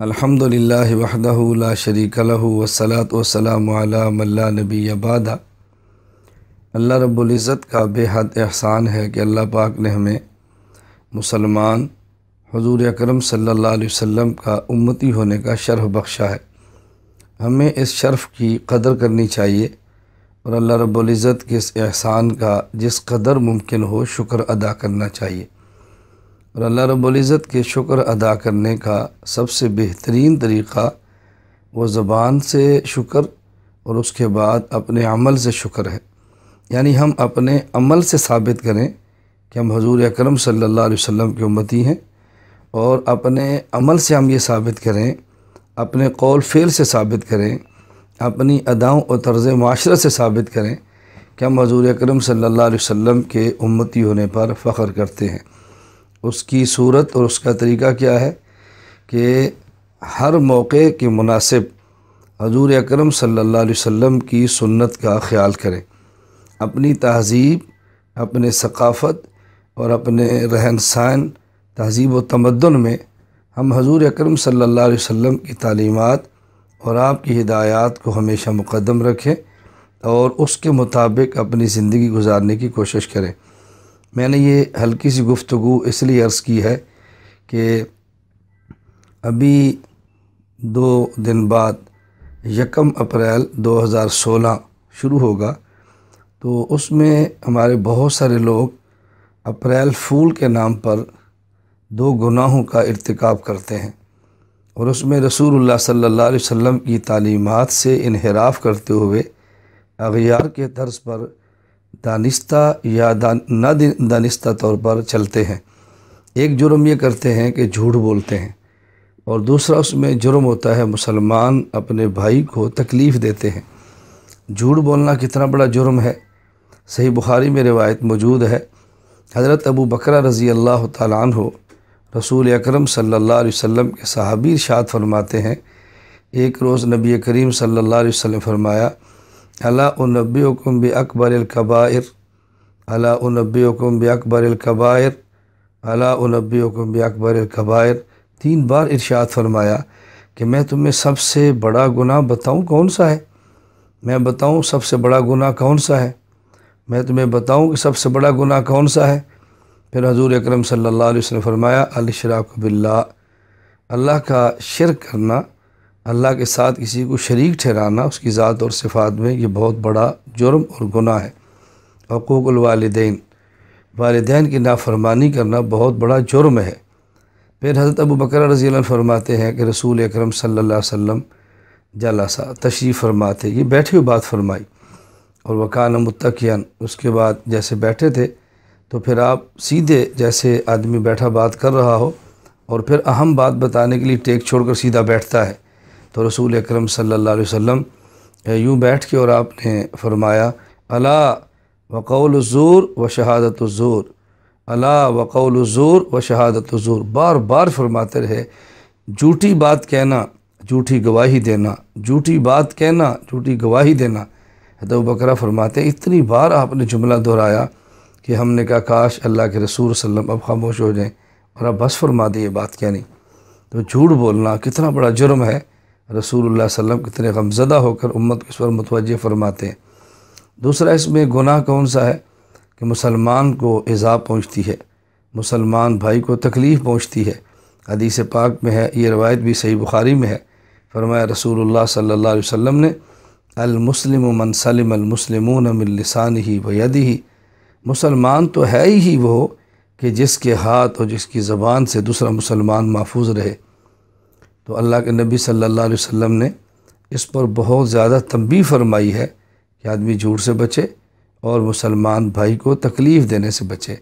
अल्हम्दुलिल्लाहि वहदहु ला शरीका लहु वस्सलातु वस्सलामु अला मन ला नबिय्य बअदा। अल्लाह रब्बुल इज़्ज़त का बेहद एहसान है कि अल्लाह पाक ने हमें मुसलमान हुज़ूर अकरम सल्लल्लाहु अलैहि वसल्लम का उम्मती होने का शर्फ़ बख्शा है। हमें इस शर्फ़ की कदर करनी चाहिए और अल्लाह रब्बुल इज़्ज़त के इस एहसान का जिस कदर मुमकिन हो शुक्र अदा करना चाहिए। और अल्लाह रब्बुल इज़्ज़त के शुक्र अदा करने का सबसे बेहतरीन तरीक़ा वो ज़बान से शुक्र और उसके बाद अपने अमल से शुक्र है। यानी हम अपने अमल से साबित करें कि हम हुज़ूर अकरम सल्लल्लाहु अलैहि वसल्लम के उम्मती हैं, और अपने अमल से हम ये साबित करें, अपने कौल फ़ेल से साबित करें, अपनी अदाओं और तर्ज़ माशरत से साबित करें कि हम हुज़ूर अकरम सल्लल्लाहु अलैहि वसल्लम के उम्मती होने पर फ़ख्र करते हैं। उसकी सूरत और उसका तरीक़ा क्या है कि हर मौके के मुनासिब हुज़ूर अकरम सल्लल्लाहु अलैहि वसल्लम की सुन्नत का ख़याल करें। अपनी तहज़ीब, अपने सक़ाफ़त और अपने रहन सहन, तहज़ीब व तमद्दुन में हम हुज़ूर अकरम सल्लल्लाहु अलैहि वसल्लम की तालीमात और आपकी हिदायत को हमेशा मुक़द्दम रखें और उसके मुताबिक अपनी ज़िंदगी गुजारने की कोशिश करें। मैंने ये हल्की सी गुफ्तगू इसलिए अर्ज़ की है कि अभी 2 दिन बाद 1 अप्रैल 2016 शुरू होगा, तो उसमें हमारे बहुत सारे लोग अप्रैल फूल के नाम पर 2 गुनाहों का इर्तिकाब करते हैं और उसमें रसूलुल्लाह सल्लल्लाहु अलैहि वसल्लम की तालीमात से इन्हिराफ़ करते हुए अग़यार के तर्ज़ पर दानिस्ता या ना दानिस्ता तौर पर चलते हैं। एक जुर्म ये करते हैं कि झूठ बोलते हैं, और दूसरा उसमें जुर्म होता है मुसलमान अपने भाई को तकलीफ़ देते हैं। झूठ बोलना कितना बड़ा जुर्म है, सही बुखारी में रिवायत मौजूद है। हज़रत अबू बकर रज़ी अल्लाह तआला अन्हु रसूल अकरम सल्लल्लाहु अलैहि वसल्लम के सहाबी इरशाद फरमाते हैं, एक रोज़ नबी करीम सल्लल्लाहु अलैहि वसल्लम फरमाया, अला उनब्बिउकुम बि अकबरिल कबाइर, अला उनब्बिउकुम बि अकबरिल कबाइर, अला उनब्बिउकुम बि अकबरिल कबाइर। 3 बार इरशाद फरमाया कि मैं तुम्हें सबसे बड़ा गुनाह बताऊं कौन सा है, मैं बताऊं सबसे बड़ा गुनाह कौन सा है, मैं तुम्हें बताऊं कि सबसे बड़ा गुनाह कौन सा है। फिर हुज़ूर अकरम सल्लल्लाहु अलैहि वसल्लम फरमाया, अल इशराक बिल्लाह, अल्लाह का शिरक करना, अल्लाह के साथ किसी को शरीक ठहराना उसकी ज़ात और सिफ़ात में, ये बहुत बड़ा जुर्म और गुनाह है। हक़ूक़ुल वालिदैन, वालिदैन की नाफरमानी करना बहुत बड़ा जुर्म है। फिर हज़रत अबू बकर रज़ी अल्लाह फरमाते हैं कि रसूल अकरम सल्लल्लाहु अलैहि वसल्लम जलसा तशरीफ़ फरमाते, ये बैठे हुए बात फरमाई, और वकान मुत्तकियन, उसके बाद जैसे बैठे थे तो फिर आप सीधे जैसे आदमी बैठा बात कर रहा हो और फिर अहम बात बताने के लिए टेक छोड़कर सीधा बैठता है, तो रसूल अकरम सल्लल्लाहु अलैहि वसल्लम यूँ बैठ के और आपने फरमाया, अला वक़ौलु ज़ूर व शहादतु ज़ूर, अला वक़ौलु ज़ूर व शहादतु ज़ूर। बार बार फरमाते रहे, झूठी बात कहना, झूठी गवाही देना, झूठी बात कहना, झूठी गवाही देना। तो बकरा फरमाते हैं, इतनी बार आपने जुमला दोहराया कि हमने कहा काश अल्लाह के रसूल सल्लल्लाहु अलैहि वसल्लम अब खामोश हो जाएं और अब बस फरमा दिए बात कहनी। तो झूठ बोलना कितना बड़ा जुर्म है, रसूलुल्लाह सल्लल्लाहु अलैहि वसल्लम कितने गमज़दा होकर उम्मत को इस पर मुतवज्जे फरमाते हैं। दूसरा इसमें गुनाह कौन सा है कि मुसलमान को इज़ा पहुँचती है, मुसलमान भाई को तकलीफ़ पहुँचती है। हदीस पाक में है, ये रवायत भी सही बुखारी में है, फरमाया रसूलुल्लाह सल्लल्लाहु अलैहि वसल्लम ने, अल मुस्लिमु मन सलिम अल मुस्लिमून मिन लिसानिही व यदिही, मुसलमान तो है ही वो कि जिसके हाथ और जिसकी ज़बान से दूसरा मुसलमान महफूज रहे। तो अल्लाह के नबी सल्लल्लाहु अलैहि वसल्लम ने इस पर बहुत ज़्यादा तंबीह फरमाई है कि आदमी झूठ से बचे और मुसलमान भाई को तकलीफ़ देने से बचे।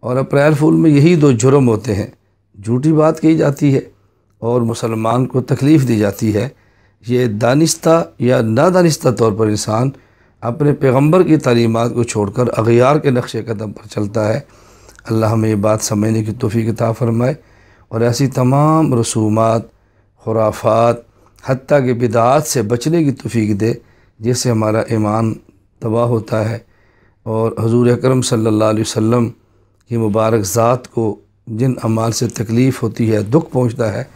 और अप्रैल फूल में यही 2 जुर्म होते हैं, झूठी बात कही जाती है और मुसलमान को तकलीफ़ दी जाती है। ये दानिस्ता या नादानिस्ता तौर पर इंसान अपने पैगम्बर की तालीमात को छोड़कर अग़यार के नक्शे कदम पर चलता है। अल्लाह हमें ये बात समझने की तौफ़ीक़ अता फ़रमाए और ऐसी तमाम रसूमात, खुराफात, हत्ता के बिदात से बचने की तौफ़ीक़ दे जिससे हमारा ईमान तबाह होता है और हुज़ूर अकरम सल्लल्लाहु अलैहि वसल्लम की मुबारक ज़ात को जिन अमाल से तकलीफ़ होती है, दुख पहुँचता है,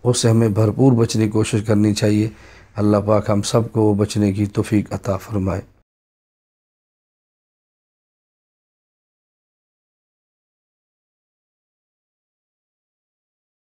उससे हमें भरपूर बचने की कोशिश करनी चाहिए। अल्लाह पाक हम सब को बचने की तौफीक अता फ़रमाए।